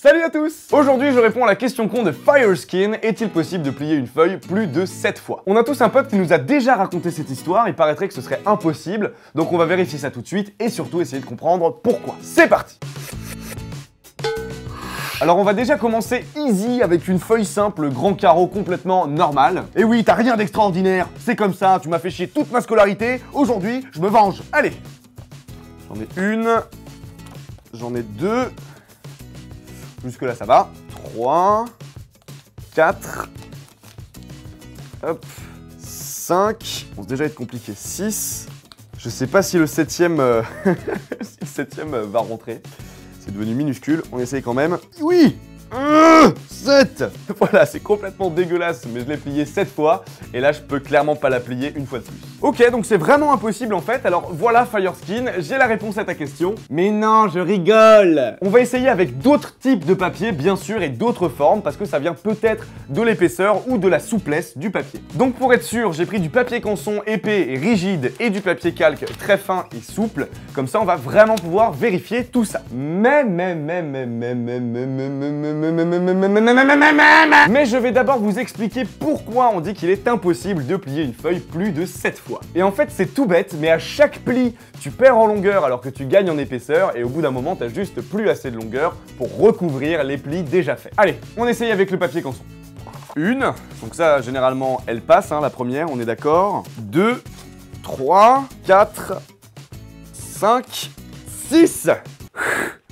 Salut à tous! Aujourd'hui je réponds à la question con de Fireskin, est-il possible de plier une feuille plus de 7 fois? On a tous un pote qui nous a déjà raconté cette histoire, il paraîtrait que ce serait impossible, donc on va vérifier ça tout de suite et surtout essayer de comprendre pourquoi. C'est parti! Alors on va déjà commencer easy avec une feuille simple, grand carreau complètement normal. Et oui, t'as rien d'extraordinaire, c'est comme ça, tu m'as fait chier toute ma scolarité, aujourd'hui je me venge. Allez! J'en ai une, j'en ai deux. Jusque là ça va. 3, 4, hop, 5, bon, déjà être compliqué, 6. Je sais pas si le 7ème si le 7ème va rentrer. C'est devenu minuscule, on essaye quand même. Oui, 7. Voilà, c'est complètement dégueulasse, mais je l'ai plié 7 fois, et là je peux clairement pas la plier une fois de plus. Ok, donc c'est vraiment impossible en fait, alors voilà Fireskin, j'ai la réponse à ta question. Mais non, je rigole. On va essayer avec d'autres types de papier, bien sûr, et d'autres formes, parce que ça vient peut-être de l'épaisseur ou de la souplesse du papier. Donc pour être sûr, j'ai pris du papier canson épais et rigide, et du papier calque très fin et souple, comme ça on va vraiment pouvoir vérifier tout ça. Mais je vais d'abord vous expliquer pourquoi on dit qu'il est impossible de plier une feuille plus de 7 fois. Et en fait, c'est tout bête, mais à chaque pli, tu perds en longueur alors que tu gagnes en épaisseur, et au bout d'un moment, t'as juste plus assez de longueur pour recouvrir les plis déjà faits. Allez, on essaye avec le papier canson. Une, donc ça, généralement, elle passe, hein, la première, on est d'accord. 2, 3, 4, 5, 6.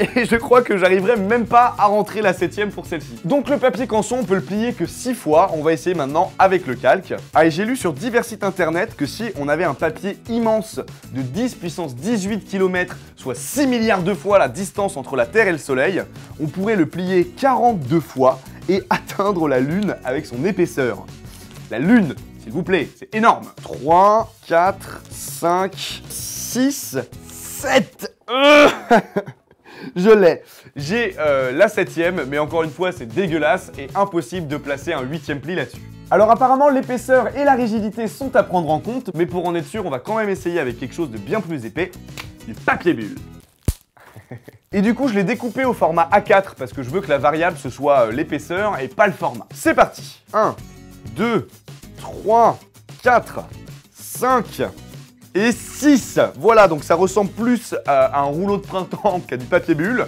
Et je crois que j'arriverai même pas à rentrer la 7ème pour celle-ci. Donc le papier canson, on peut le plier que 6 fois. On va essayer maintenant avec le calque. Ah, et j'ai lu sur divers sites internet que si on avait un papier immense de 10 puissance 18 km, soit 6 milliards de fois la distance entre la Terre et le Soleil, on pourrait le plier 42 fois et atteindre la Lune avec son épaisseur. La Lune, s'il vous plaît, c'est énorme. 3, 4, 5, 6, 7. Je l'ai. J'ai la 7ème, mais encore une fois, c'est dégueulasse et impossible de placer un 8ème pli là-dessus. Alors apparemment, l'épaisseur et la rigidité sont à prendre en compte, mais pour en être sûr, on va quand même essayer avec quelque chose de bien plus épais, du papier bulle. Et du coup, je l'ai découpé au format A4 parce que je veux que la variable ce soit l'épaisseur et pas le format. C'est parti. 1, 2, 3, 4, 5... et 6. Voilà, donc ça ressemble plus à un rouleau de printemps qu'à du papier bulle.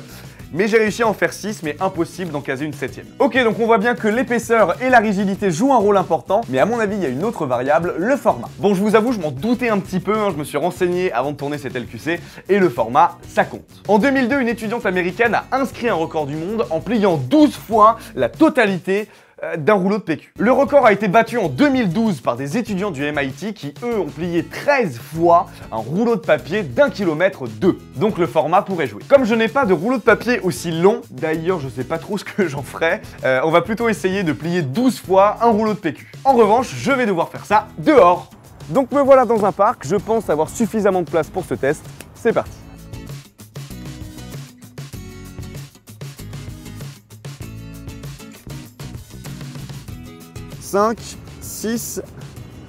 Mais j'ai réussi à en faire 6, mais impossible d'en caser une 7ème. Ok, donc on voit bien que l'épaisseur et la rigidité jouent un rôle important, mais à mon avis, il y a une autre variable, le format. Bon, je vous avoue, je m'en doutais un petit peu, hein, je me suis renseigné avant de tourner cet LQC, et le format, ça compte. En 2002, une étudiante américaine a inscrit un record du monde en pliant 12 fois la totalité d'un rouleau de PQ. Le record a été battu en 2012 par des étudiants du MIT qui, eux, ont plié 13 fois un rouleau de papier d'1,2 km. Donc le format pourrait jouer. Comme je n'ai pas de rouleau de papier aussi long, d'ailleurs je sais pas trop ce que j'en ferai, on va plutôt essayer de plier 12 fois un rouleau de PQ. En revanche, je vais devoir faire ça dehors. Donc me voilà dans un parc, je pense avoir suffisamment de place pour ce test. C'est parti. 5, 6,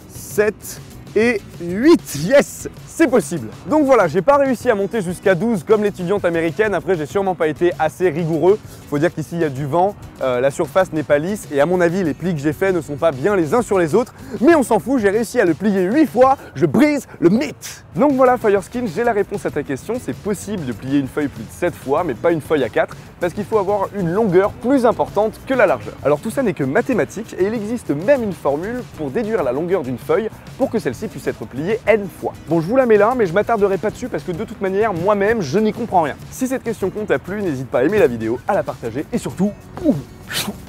7 et 8. Yes! C'est possible. Donc voilà, j'ai pas réussi à monter jusqu'à 12 comme l'étudiante américaine. Après, j'ai sûrement pas été assez rigoureux. Faut dire qu'ici, il y a du vent, la surface n'est pas lisse et à mon avis, les plis que j'ai faits ne sont pas bien les uns sur les autres. Mais on s'en fout, j'ai réussi à le plier 8 fois. Je brise le mythe. Donc voilà, Fireskin, j'ai la réponse à ta question. C'est possible de plier une feuille plus de 7 fois, mais pas une feuille à 4, parce qu'il faut avoir une longueur plus importante que la largeur. Alors tout ça n'est que mathématique et il existe même une formule pour déduire la longueur d'une feuille pour que celle-ci puisse être pliée n fois. Bon, je vous la mets là, mais je m'attarderai pas dessus parce que de toute manière, moi-même, je n'y comprends rien. Si cette question con t'a plu, n'hésite pas à aimer la vidéo, à la partager et surtout,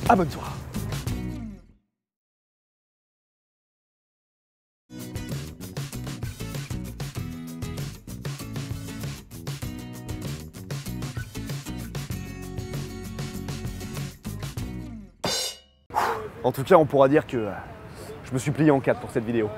abonne-toi. En tout cas, on pourra dire que je me suis plié en 4 pour cette vidéo.